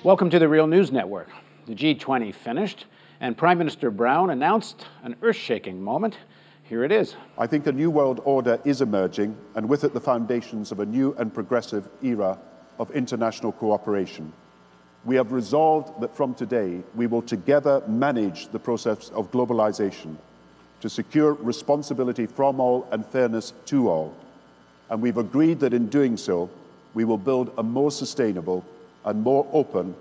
Welcome to the Real News Network. The G20 finished, and Prime Minister Brown announced an earth-shaking moment. Here it is. I think a new world order is emerging, and with it the foundations of a new and progressive era of international cooperation. We have resolved that from today we will together manage the process of globalization to secure responsibility from all and fairness to all. And we've agreed that in doing so, we will build a more sustainable and more open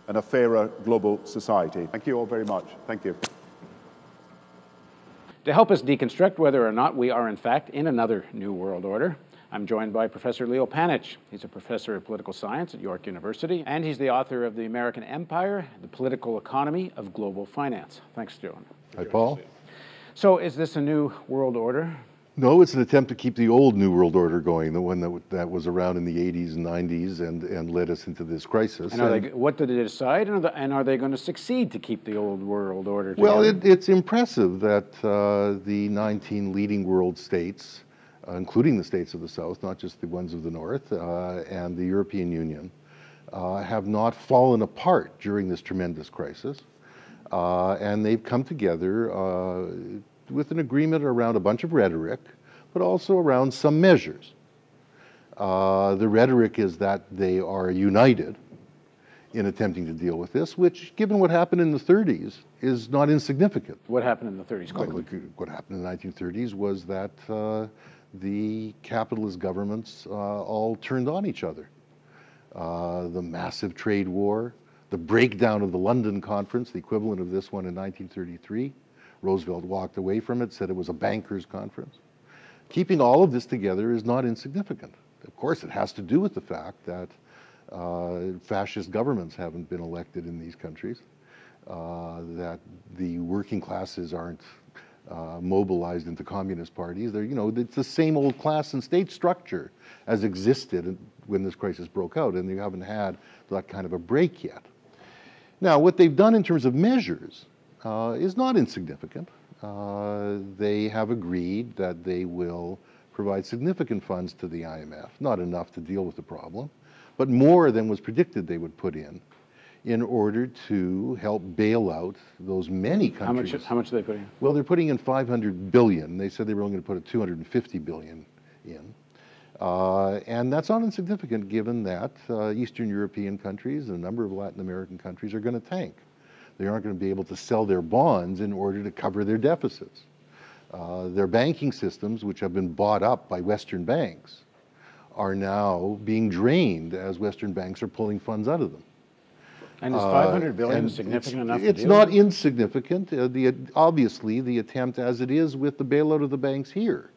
and a fairer global society. Thank you all very much. Thank you. To help us deconstruct whether or not we are in fact in another new world order, I'm joined by Professor Leo Panitch. He's a professor of political science at York University, and he's the author of The American Empire, The Political Economy of Global Finance. Thanks, Joan. Hi, Paul. So is this a new world order? No, it's an attempt to keep the old New World Order going, the one that was around in the 80s and 90s and led us into this crisis. And what did they decide, and are they going to succeed to keep the old world order together? Well, it's impressive that the 19 leading world states, including the states of the South, not just the ones of the North, and the European Union, have not fallen apart during this tremendous crisis. And they've come together with an agreement around a bunch of rhetoric, but also around some measures. The rhetoric is that they are united in attempting to deal with this, which, given what happened in the 30s, is not insignificant. What happened in the 30s? What happened in the 1930s was that the capitalist governments all turned on each other. The massive trade war, the breakdown of the London Conference, the equivalent of this one in 1933. Roosevelt walked away from it, said it was a bankers' conference. Keeping all of this together is not insignificant. Of course, it has to do with the fact that fascist governments haven't been elected in these countries, that the working classes aren't mobilized into communist parties. They're, it's the same old class and state structure as existed when this crisis broke out, and you haven't had that kind of a break yet. Now, what they've done in terms of measures is not insignificant. They have agreed that they will provide significant funds to the IMF, not enough to deal with the problem, but more than was predicted they would put in order to help bail out those many countries. How much are they putting in? Well, they're putting in $500 billion. They said they were only going to put $250 billion in. And that's not insignificant given that Eastern European countries and a number of Latin American countries are going to tank. They aren't going to be able to sell their bonds in order to cover their deficits. Their banking systems, which have been bought up by Western banks, are now being drained as Western banks are pulling funds out of them. And is $500 billion significant enough to deal with? It's not insignificant. Obviously, the attempt, as it is with the bailout of the banks here,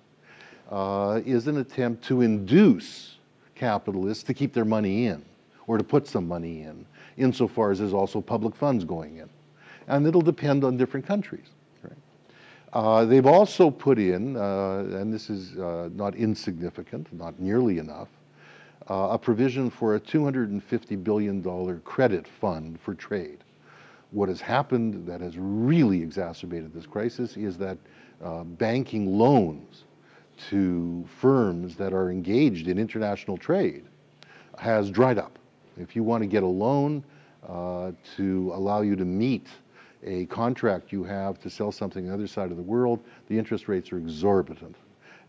is an attempt to induce capitalists to keep their money in, or to put some money in, insofar as there's also public funds going in. And it'll depend on different countries. Right? They've also put in, and this is not insignificant, not nearly enough, a provision for a $250 billion credit fund for trade. What has happened that has really exacerbated this crisis is that banking loans to firms that are engaged in international trade has dried up. If you want to get a loan to allow you to meet a contract you have to sell something on the other side of the world, the interest rates are exorbitant.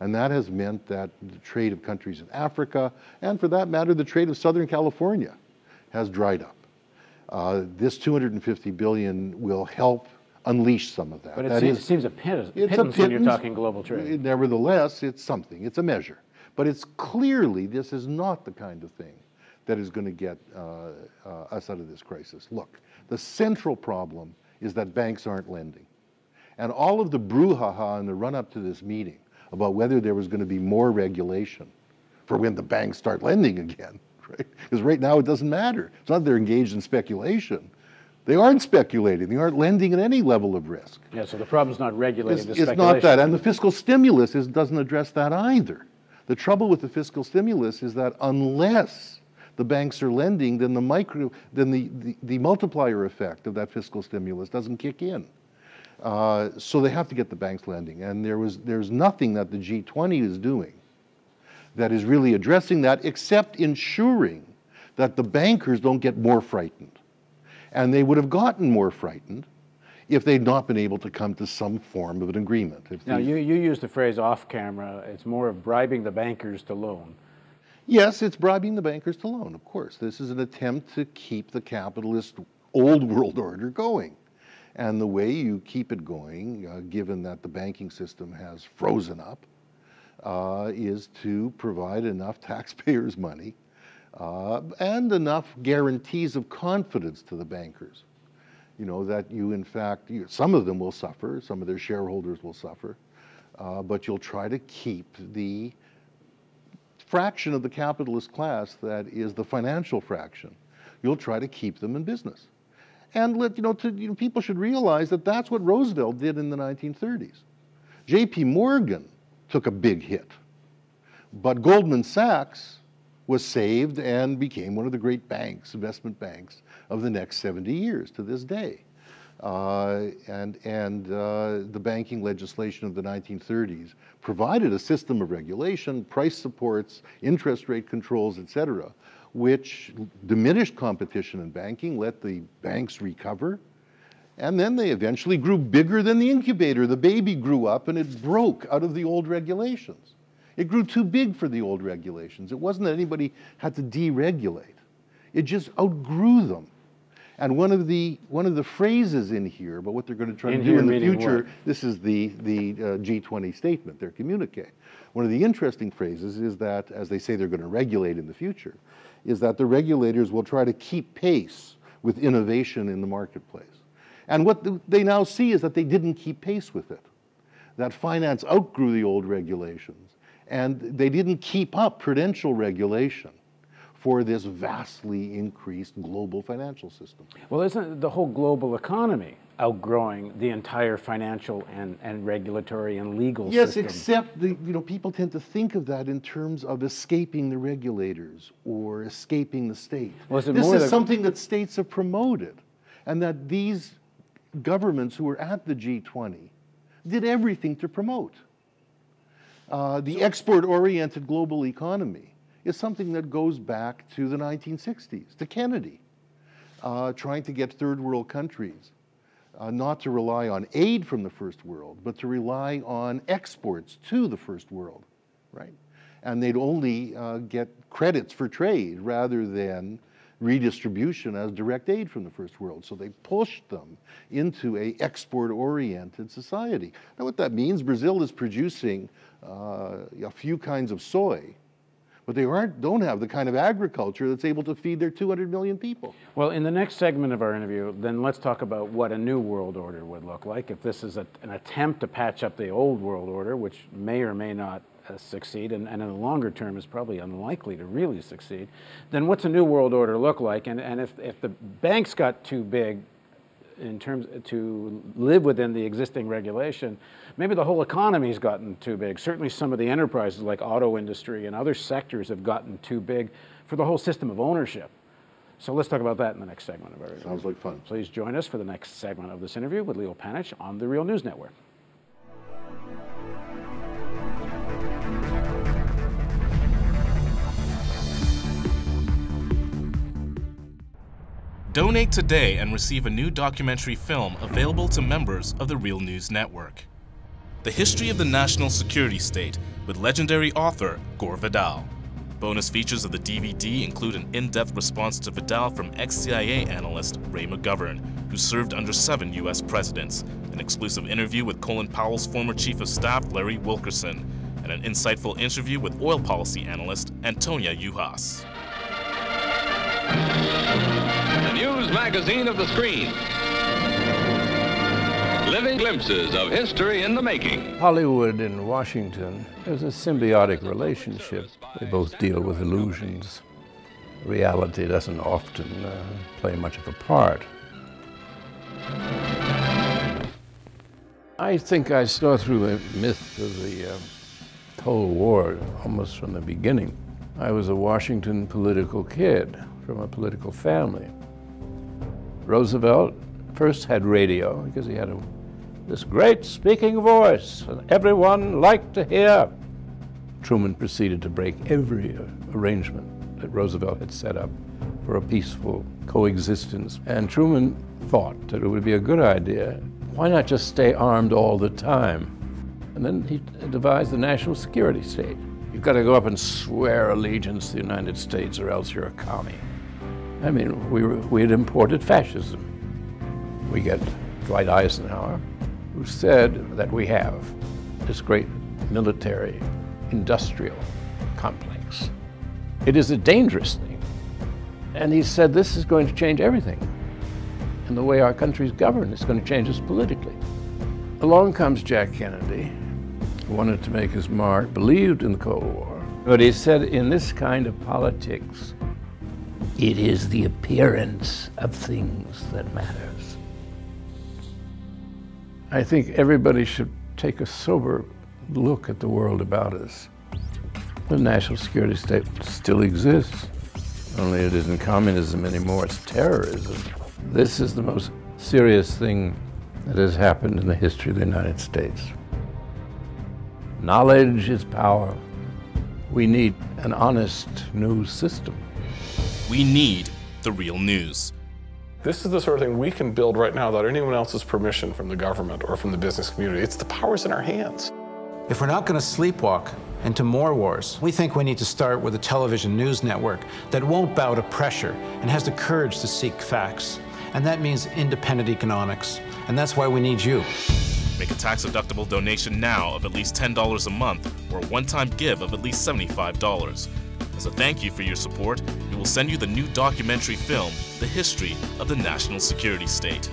And that has meant that the trade of countries in Africa, and for that matter, the trade of Southern California, has dried up. This $250 billion will help unleash some of that. But it seems a pittance when you're talking global trade. Nevertheless, it's something. It's a measure. But it's clearly, this is not the kind of thing that is going to get us out of this crisis. Look, the central problem is that banks aren't lending. And all of the brouhaha in the run-up to this meeting about whether there was going to be more regulation for when the banks start lending again, right? Because right now it doesn't matter. It's not that they're engaged in speculation. They aren't speculating. They aren't lending at any level of risk. Yeah, so the problem's not regulating the speculation. It's not that. And the fiscal stimulus doesn't address that either. The trouble with the fiscal stimulus is that unless the banks are lending, then the multiplier effect of that fiscal stimulus doesn't kick in. So they have to get the banks lending. And there's nothing that the G20 is doing that is really addressing that, except ensuring that the bankers don't get more frightened. And they would have gotten more frightened if they'd not been able to come to some form of an agreement. Now, you used the phrase off camera. It's more of bribing the bankers to loan. Yes, it's bribing the bankers to loan, of course. This is an attempt to keep the capitalist old world order going. And the way you keep it going, given that the banking system has frozen up, is to provide enough taxpayers' money and enough guarantees of confidence to the bankers. You know, that you, in fact, some of them will suffer, some of their shareholders will suffer, but you'll try to keep the fraction of the capitalist class that is the financial fraction. You'll try to keep them in business. And people should realize that that's what Roosevelt did in the 1930s. J.P. Morgan took a big hit, but Goldman Sachs was saved and became one of the great banks, investment banks, of the next 70 years to this day. The banking legislation of the 1930s provided a system of regulation, price supports, interest rate controls, etc., which diminished competition in banking, let the banks recover, and then they eventually grew bigger than the incubator. The baby grew up and it broke out of the old regulations. It grew too big for the old regulations. It wasn't that anybody had to deregulate. It just outgrew them. And one of the phrases in here about what they're going to try to do in the future, this is the G20 statement, their communique. One of the interesting phrases is that, as they say they're going to regulate in the future, is that the regulators will try to keep pace with innovation in the marketplace. And what they now see is that they didn't keep pace with it. That finance outgrew the old regulations, and they didn't keep up prudential regulation for this vastly increased global financial system. Well, isn't the whole global economy outgrowing the entire financial and regulatory and legal system? Yes, except people tend to think of that in terms of escaping the regulators or escaping the state. Well, this is something that states have promoted, and that these governments who were at the G20 did everything to promote. The export-oriented global economy is something that goes back to the 1960s, to Kennedy, trying to get third world countries not to rely on aid from the first world, but to rely on exports to the first world, right? And they'd only get credits for trade rather than redistribution as direct aid from the first world. So they pushed them into a export-oriented society. Now what that means, Brazil is producing a few kinds of soy, but they don't have the kind of agriculture that's able to feed their 200 million people. Well, in the next segment of our interview, then let's talk about what a new world order would look like. If this is an attempt to patch up the old world order, which may or may not succeed, and in the longer term is probably unlikely to really succeed, then what's a new world order look like? And if the banks got too big in terms to live within the existing regulation, maybe the whole economy's gotten too big. Certainly some of the enterprises like auto industry and other sectors have gotten too big for the whole system of ownership. So let's talk about that in the next segment of our interview. Sounds like fun. Please join us for the next segment of this interview with Leo Panitch on the Real News Network. Donate today and receive a new documentary film available to members of the Real News Network. The History of the National Security State with legendary author Gore Vidal. Bonus features of the DVD include an in-depth response to Vidal from ex-CIA analyst Ray McGovern, who served under 7 U.S. presidents, an exclusive interview with Colin Powell's former Chief of Staff Larry Wilkerson, and an insightful interview with oil policy analyst Antonia Juhas. The news magazine of the screen. Living glimpses of history in the making. Hollywood and Washington is a symbiotic relationship. They both deal with illusions. Reality doesn't often play much of a part. I think I saw through the myth of the Cold War almost from the beginning. I was a Washington political kid from a political family. Roosevelt first had radio because he had this great speaking voice and everyone liked to hear. Truman proceeded to break every arrangement that Roosevelt had set up for for a peaceful coexistence. And Truman thought that it would be a good idea. Why not just stay armed all the time? And then he devised the national security state. You've got to go up and swear allegiance to the United States or else you're a commie. I mean, we had imported fascism. We get Dwight Eisenhower, who said that we have this great military industrial complex. It is a dangerous thing. And he said this is going to change everything. And the way our country's governed, it's going to change us politically. Along comes Jack Kennedy, who wanted to make his mark, believed in the Cold War. But he said, in this kind of politics, it is the appearance of things that matters. I think everybody should take a sober look at the world about us. The national security state still exists, only it isn't communism anymore, it's terrorism. This is the most serious thing that has happened in the history of the United States. Knowledge is power. We need an honest news system. We need the real news. This is the sort of thing we can build right now without anyone else's permission from the government or from the business community. It's the power's in our hands. If we're not going to sleepwalk into more wars, we think we need to start with a television news network that won't bow to pressure and has the courage to seek facts. And that means independent economics. And that's why we need you. Make a tax-deductible donation now of at least $10 a month or a one-time give of at least $75. As a thank you for your support, we will send you the new documentary film, The History of the National Security State.